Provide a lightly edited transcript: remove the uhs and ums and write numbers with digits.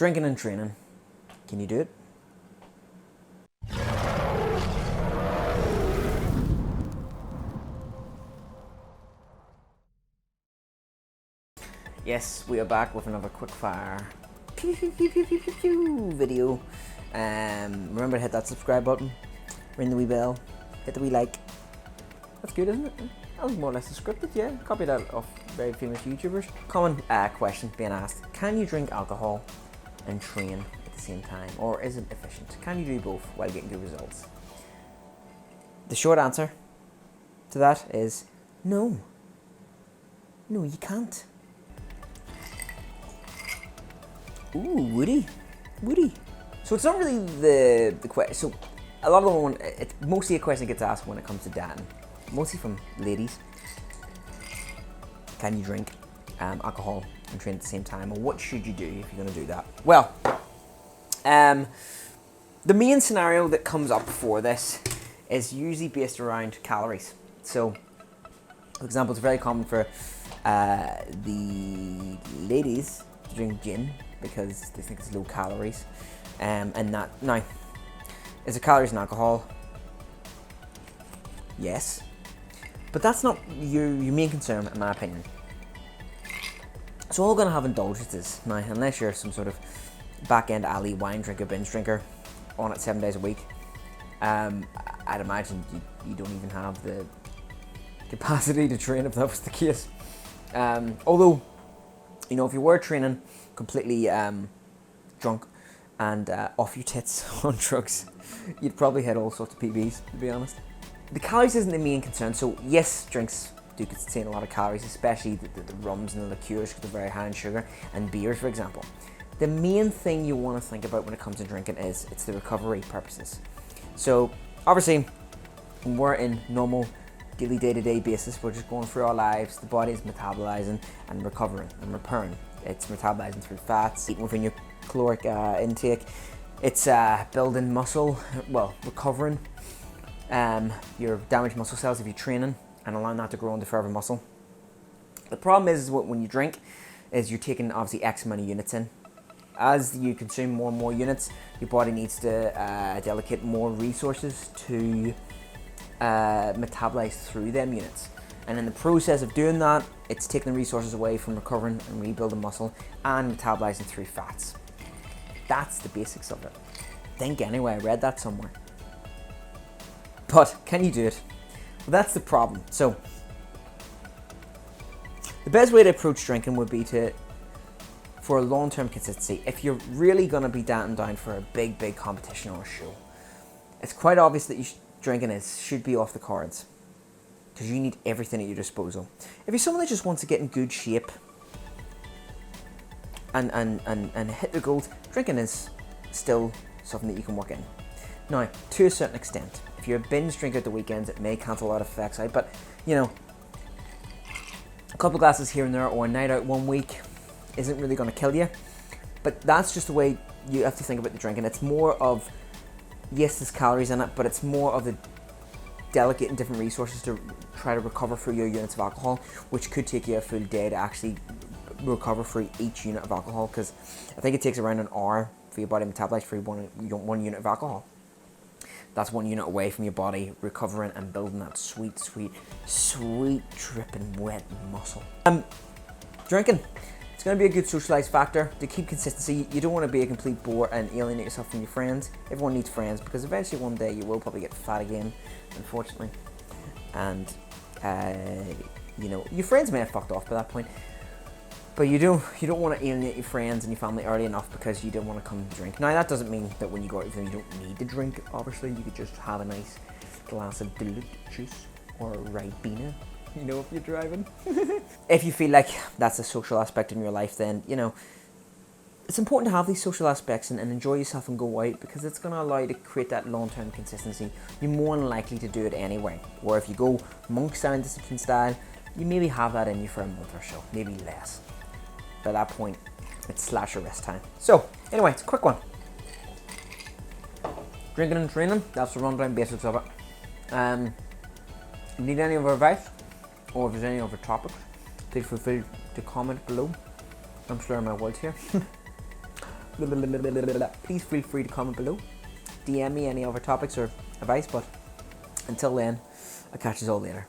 Drinking and training. Can you do it? Yes, we are back with another quickfire video. Remember to hit that subscribe button, ring the wee bell, hit the wee like. That's good, isn't it? That was more or less scripted, yeah. Copy that off very famous YouTubers. Common question being asked: can you drink alcohol and train at the same time, or is it efficient? Can you do both while getting good results? The short answer to that is no. No, you can't. Ooh, woody. So it's not really the question. So a lot of them, it's mostly a question that gets asked when it comes to dating, mostly from ladies. Can you drink alcohol and train at the same time, or what should you do if you're going to do that? Well, the main scenario that comes up for this is usually based around calories. So, for example, it's very common for the ladies to drink gin because they think it's low calories, and that now is it calories in alcohol? Yes, but that's not your main concern, in my opinion. So all going to have indulgences now, unless you're some sort of back end alley wine drinker, binge drinker, on it 7 days a week. I'd imagine you don't even have the capacity to train if that was the case. Although, you know, if you were training completely drunk and off your tits on drugs, you'd probably hit all sorts of PBs, to be honest. The calories isn't the main concern. So yes, drinks do contain a lot of calories, especially the rums and the liqueurs, because they're very high in sugar, and beers, for example. The main thing you want to think about when it comes to drinking is it's the recovery purposes. So obviously, when we're in normal daily day-to-day basis, we're just going through our lives, the body is metabolizing and recovering and repairing. It's metabolizing through fats, eating within your caloric intake. It's building muscle, well, recovering your damaged muscle cells if you're training and allowing that to grow into further muscle. The problem is when you drink is you're taking obviously X amount of units in. As you consume more and more units, your body needs to delegate more resources to metabolize through them units. And in the process of doing that, it's taking the resources away from recovering and rebuilding muscle and metabolizing through fats. That's the basics of it. I think anyway, I read that somewhere. But can you do it? Well, that's the problem. So the best way to approach drinking would be for a long-term consistency. If you're really going to be down for a big competition or a show, it's quite obvious that drinking should be off the cards, because you need everything at your disposal. If you're someone that just wants to get in good shape and hit the goals, drinking is still something that you can work in. Now, to a certain extent, if you're a binge drinker at the weekends, it may cancel a lot of effects out, but you know, a couple of glasses here and there or a night out one week isn't really going to kill you. But that's just the way you have to think about the drinking. It's more of, yes, there's calories in it, but it's more of the delegating different resources to try to recover through your units of alcohol, which could take you a full day to actually recover through each unit of alcohol, because I think it takes around an hour for your body to metabolize through one unit of alcohol. That's 1 unit away from your body recovering and building that sweet dripping wet muscle. Drinking, it's going to be a good socialized factor to keep consistency. You don't want to be a complete bore and alienate yourself from your friends. Everyone needs friends, because eventually one day you will probably get fat again, unfortunately. And you know, your friends may have fucked off by that point, but you don't want to alienate your friends and your family early enough because you don't want to come drink. Now that doesn't mean that when you go out you don't need to drink. Obviously, you could just have a nice glass of dilute juice or a Ribena, you know, if you're driving. If you feel like that's a social aspect in your life, then, you know, it's important to have these social aspects and enjoy yourself and go out, because it's going to allow you to create that long-term consistency. You're more than likely to do it anyway. Or if you go monk style and discipline style, you maybe have that in you for a month or so, maybe less. By that point, it's slash or rest time. So, anyway, it's a quick one. Drinking and training, that's the rundown basics of it. Need any other advice, or if there's any other topics, please feel free to comment below. I'm slurring my words here. please feel free to comment below. DM me any other topics or advice, but until then, I'll catch you all later.